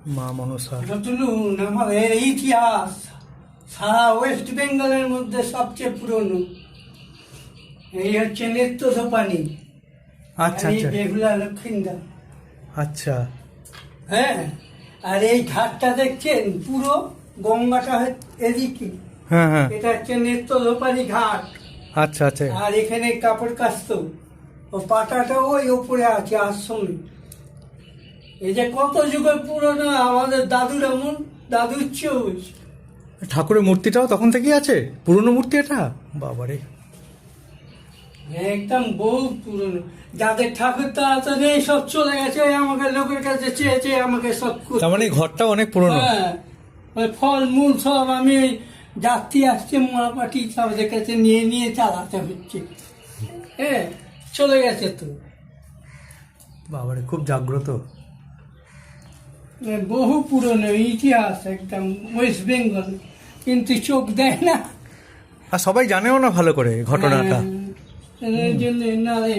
মা মনসা। যতটুকুন আমাদের ইতিহাস সারা ওয়েস্ট বেঙ্গলের মধ্যে সবচেয়ে পুরনো। এই হচ্ছে নেত্রসোপানি, আচ্ছা এই আচ্ছা বেহুলা লক্ষিন্দর। আচ্ছা। হ্যাঁ, আর এই ঘাটটা দেখছেন পুরো গঙ্গাটা এদিকে, হ্যাঁ হ্যাঁ। এটা হচ্ছে নেত্রসোপানি ঘাট। আচ্ছা আচ্ছা। আর এখানে কাপড় কাচত, ও পাটাটা ওই ওপরে আছে আশ্রমে। এই যে কত যুগের পুরনো, আমাদের দাদুর এমন, দাদুর চোষ। ঠাকুরের মূর্তিটাও তখন থেকেই আছে, পুরনো মূর্তি এটা? বাবারে। একদম বহু পুরনো। যাদের ঠাকুর তারা তো নেই, সব চলে গেছে, আমাকে লোকের কাছে চেয়ে চেয়ে আমাকে সব করতে। তার মানে এই ঘরটা অনেক পুরনো। হ্যাঁ, ওই ফল মূল সব আমি ওই যাত্রী আসছে মোড়াপাটি তাদের কাছে নিয়ে নিয়ে চালাতে হচ্ছে। হ্যাঁ, চলে গেছে তো। বাবারে, খুব জাগ্রত। বহু পুরনো ইতিহাস একদম ওয়েস্ট বেঙ্গল, কিন্তু চোখ দেয় না। আর সবাই জানেও না ভালো করে ঘটনাটা। এই জন্য না রে,